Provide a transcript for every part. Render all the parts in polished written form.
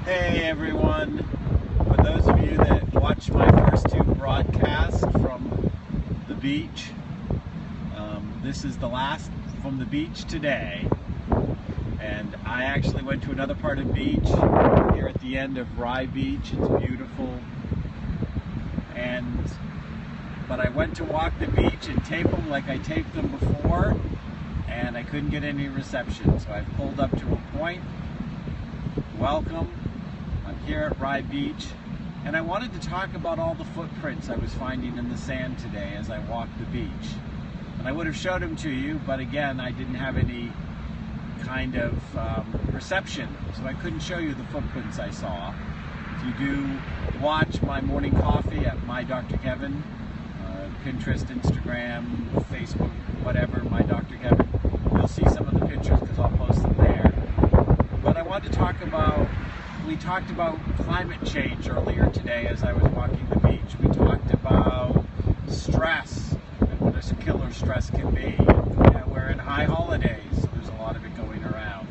Hey everyone, for those of you that watched my first two broadcasts from the beach, this is the last from the beach today, and I actually went to another part of the beach here at the end of Rye Beach. It's beautiful, but I went to walk the beach and tape them like I taped them before, and I couldn't get any reception, so I pulled up to a point. Welcome. I'm here at Rye Beach, and I wanted to talk about all the footprints I was finding in the sand today as I walked the beach. And I would have showed them to you, but again, I didn't have any kind of reception, so I couldn't show you the footprints I saw. If you do watch my morning coffee at My Dr. Kevin, Pinterest, Instagram, Facebook, whatever, My Dr. Kevin, you'll see some of the pictures because I'll post them there. But I wanted to talk about, we talked about climate change earlier today as I was walking the beach. We talked about stress and what a killer stress can be. We're in high holidays, so there's a lot of it going around.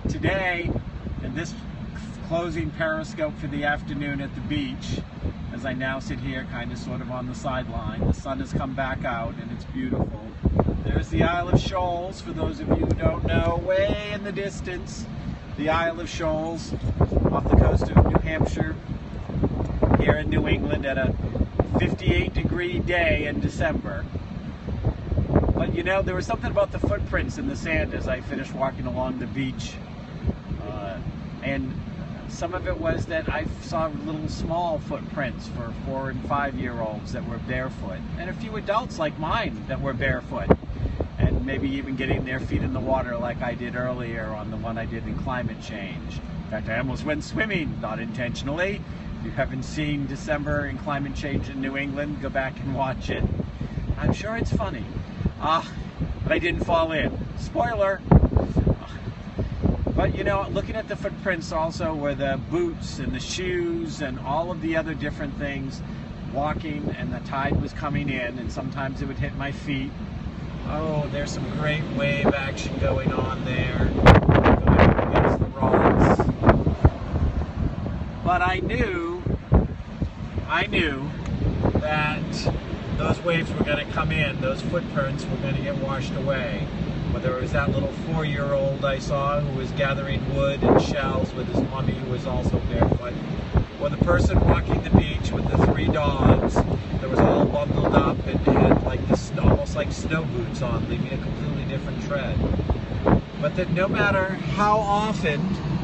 Today, in this closing Periscope for the afternoon at the beach, as I now sit here kind of sort of on the sideline, the sun has come back out and it's beautiful. There's the Isle of Shoals, for those of you who don't know, way in the distance. The Isle of Shoals off the coast of New Hampshire, here in New England at a 58-degree day in December. But you know, there was something about the footprints in the sand as I finished walking along the beach. And some of it was that I saw little small footprints for 4- and 5-year-olds that were barefoot, and a few adults like mine that were barefoot, and maybe even getting their feet in the water like I did earlier on the one I did in climate change. In fact, I almost went swimming, not intentionally. If you haven't seen December in climate change in New England, go back and watch it. I'm sure it's funny. But I didn't fall in. Spoiler! But you know, looking at the footprints also were the boots and the shoes and all of the other different things, walking, and the tide was coming in, and sometimes it would hit my feet. Oh, there's some great wave action going on there, going up against the rocks. But I knew that those waves were going to come in, those footprints were going to get washed away. Whether it was that little 4-year-old I saw who was gathering wood and shells with his mommy who was also barefoot, or the person walking the beach with the 3 dogs that was all bundled up and had like almost like snow boots on, leaving a completely different tread. But that no matter how often,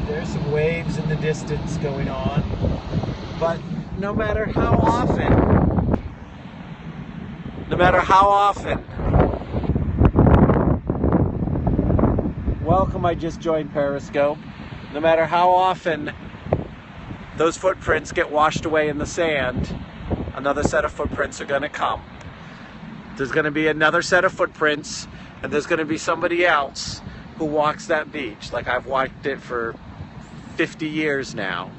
there's some waves in the distance going on, but no matter how often, welcome, I just joined Periscope. No matter how often those footprints get washed away in the sand, another set of footprints are going to come. There's going to be another set of footprints, and there's going to be somebody else who walks that beach, like I've walked it for 50 years now,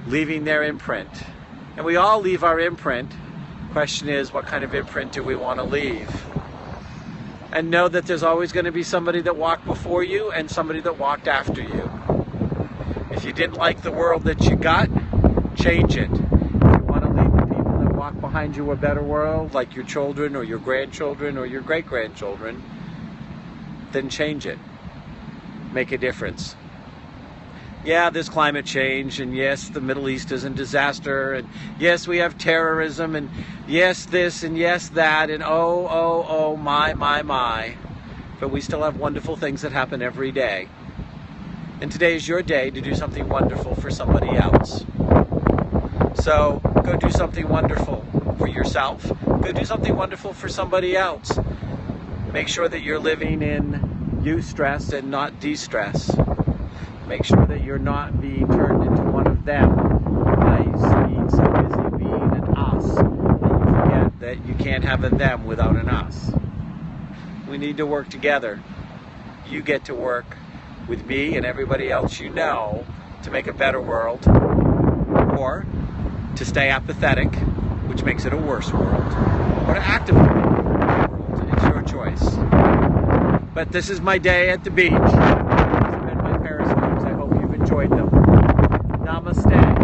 leaving their imprint. And we all leave our imprint. Question is, what kind of imprint do we want to leave? And know that there's always going to be somebody that walked before you and somebody that walked after you. If you didn't like the world that you got, change it. If you want to leave the people that walk behind you a better world, like your children or your grandchildren or your great-grandchildren, then change it. Make a difference. Yeah, there's climate change, and yes, the Middle East is in disaster, and yes, we have terrorism, and yes, this, and yes, that, and oh, my. But we still have wonderful things that happen every day. And today is your day to do something wonderful for somebody else. So, go do something wonderful for yourself. Go do something wonderful for somebody else. Make sure that you're living in eustress and not de-stress. Make sure that you're not being turned into one of them by being so busy being an us that you forget that you can't have a them without an us. We need to work together. You get to work with me and everybody else you know to make a better world, or to stay apathetic, which makes it a worse world, or to actively make it a better world. It's your choice. But this is my day at the beach. These have been my Periscopes. I hope you've enjoyed them. Namaste.